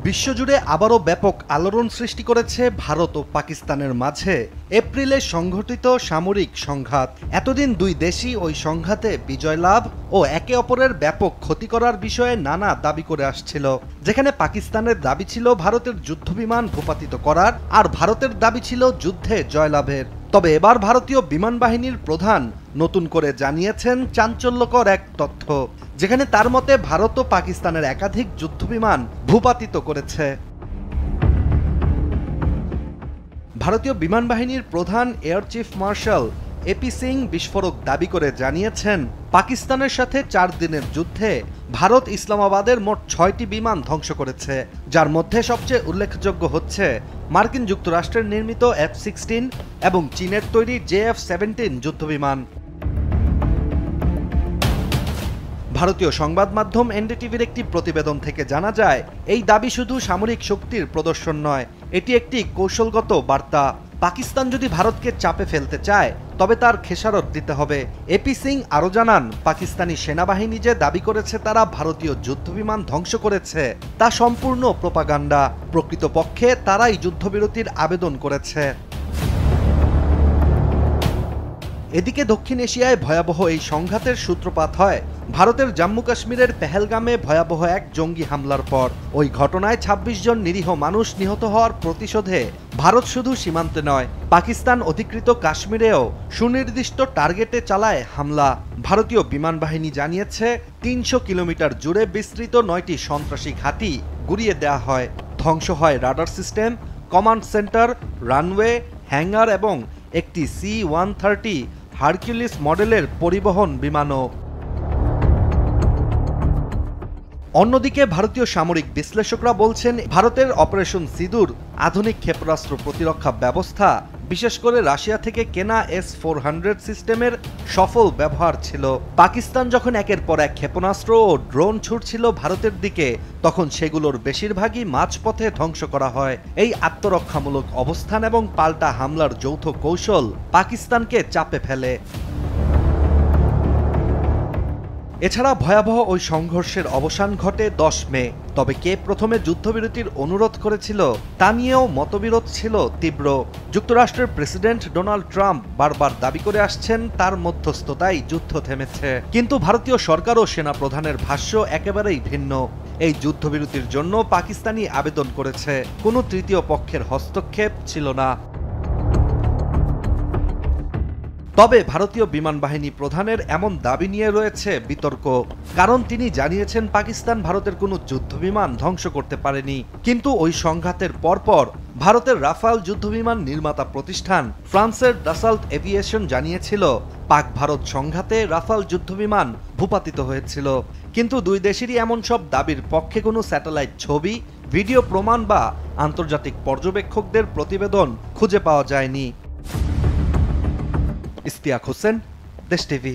বিশ্বজুড়ে আবারও ব্যাপক আলোড়ন সৃষ্টি করেছে ভারত ও পাকিস্তানের মাঝে এপ্রিলে সংঘটিত সামরিক সংঘাত। এতদিন দুই দেশই ওই সংঘাতে বিজয় লাভ ও একে অপরের ব্যাপক ক্ষতি করার বিষয়ে নানা দাবি করে আসছিল। যেখানে পাকিস্তানের দাবি ছিল ভারতের যুদ্ধবিমান ভূপাতিত করার, আর ভারতের দাবি ছিল যুদ্ধে জয়লাভের। তবে এবার ভারতীয় বিমান বাহিনীর প্রধান নতুন করে জানিয়েছেন চাঞ্চল্যকর এক তথ্য, যেখানে তার মতে ভারত ও পাকিস্তানের একাধিক যুদ্ধবিমান ভূপাতিত করেছে। ভারতীয় বিমান বাহিনীর প্রধান air chief marshal A P Singh বিস্ফোরক দাবি করে জানিয়েছেন, পাকিস্তানের সাথে 4 দিনের যুদ্ধে ভারত ইসলামাবাদের মোট 6টি বিমান ধ্বংস করেছে, যার মধ্যে সবচেয়ে উল্লেখযোগ্য হচ্ছে মার্কিন যুক্তরাষ্ট্রের নির্মিত F-16 এবং চীনের তৈরি JF-17 যুদ্ধবিমান। ভারতীয় সংবাদ মাধ্যম এনডিটিভির একটি প্রতিবেদন থেকে জানা যায়, এই দাবি শুধু সামরিক শক্তির প্রদর্শন নয়, এটি একটি কৌশলগত বার্তা। পাকিস্তান যদি ভারতকে চাপে ফেলতে চায় তবে তার খেসারত দিতে হবে। এপি সিং আরও জানান, পাকিস্তানি সেনাবাহিনী যে দাবি করেছে তারা ভারতীয় যুদ্ধবিমান ধ্বংস করেছে তা সম্পূর্ণ প্রোপাগান্ডা। প্রকৃতপক্ষে তারাই যুদ্ধবিরতির আবেদন করেছে। এদিকে দক্ষিণ এশিয়ায় ভয়াবহ এই সংঘাতের সূত্রপাত হয় ভারতের জম্মু কাশ্মীরের পেহেলগামে ভয়াবহ এক জঙ্গি হামলার পর। ওই ঘটনায় ২৬ জন নিরীহ মানুষ নিহত হওয়ার প্রতিশোধে ভারত শুধু সীমান্তে নয়, পাকিস্তান অধিকৃত কাশ্মীরেও সুনির্দিষ্ট টার্গেটে চালায় হামলা। ভারতীয় বিমান বাহিনী জানিয়েছে, ৩০০ কিলোমিটার জুড়ে বিস্তৃত 9টি সন্ত্রাসী ঘাঁটি গুড়িয়ে দেওয়া হয়। ধ্বংস হয় radar system, command centre, runway, hangar এবং একটি C-130 হারকিউলিস মডেলের পরিবহন বিমানও। অন্যদিকে ভারতীয় সামরিক বিশ্লেষকরা বলছেন, ভারতের অপারেশন সিঁদুর আধুনিক ক্ষেপণাস্ত্র প্রতিরক্ষা ব্যবস্থা, বিশেষ করে রাশিয়া থেকে কেনা S-400 সিস্টেমের সফল ব্যবহার ছিল। পাকিস্তান যখন একের পর এক ক্ষেপণাস্ত্র ও ড্রোন ছুটছিল ভারতের দিকে, তখন সেগুলোর বেশিরভাগই মাঝপথে ধ্বংস করা হয়। এই আত্মরক্ষামূলক অবস্থান এবং পাল্টা হামলার যৌথ কৌশল পাকিস্তানকে চাপে ফেলে। এছাড়া ভয়াবহ ওই সংঘর্ষের অবসান ঘটে 10 মে। তবে কে প্রথমে যুদ্ধবিরতির অনুরোধ করেছিল তা নিয়েও মতবিরোধ ছিল তীব্র। যুক্তরাষ্ট্রের প্রেসিডেন্ট ডোনাল্ড ট্রাম্প বারবার দাবি করে আসছেন তার মধ্যস্থতায় যুদ্ধ থেমেছে, কিন্তু ভারতীয় সরকার ও সেনাপ্রধানের ভাষ্য একেবারেই ভিন্ন। এই যুদ্ধবিরতির জন্য পাকিস্তানি আবেদন করেছে, কোনো তৃতীয় পক্ষের হস্তক্ষেপ ছিল না। তবে ভারতীয় বিমান বাহিনী প্রধানের এমন দাবি নিয়ে রয়েছে বিতর্ক, কারণ তিনি জানিয়েছেন পাকিস্তান ভারতের কোনো যুদ্ধবিমান ধ্বংস করতে পারেনি। কিন্তু ওই সংঘাতের পরপর ভারতের রাফাল যুদ্ধবিমান নির্মাতা প্রতিষ্ঠান ফ্রান্সের দাসাল্ট এভিয়েশন জানিয়েছিল, পাক ভারত সংঘাতে রাফাল যুদ্ধবিমান ভূপাতিত হয়েছিল। কিন্তু দুই দেশেরই এমন সব দাবির পক্ষে কোনো স্যাটেলাইট ছবি, ভিডিও প্রমাণ বা আন্তর্জাতিক পর্যবেক্ষকদের প্রতিবেদন খুঁজে পাওয়া যায়নি। ইশতিয়াক হোসেন, দেশ টিভি।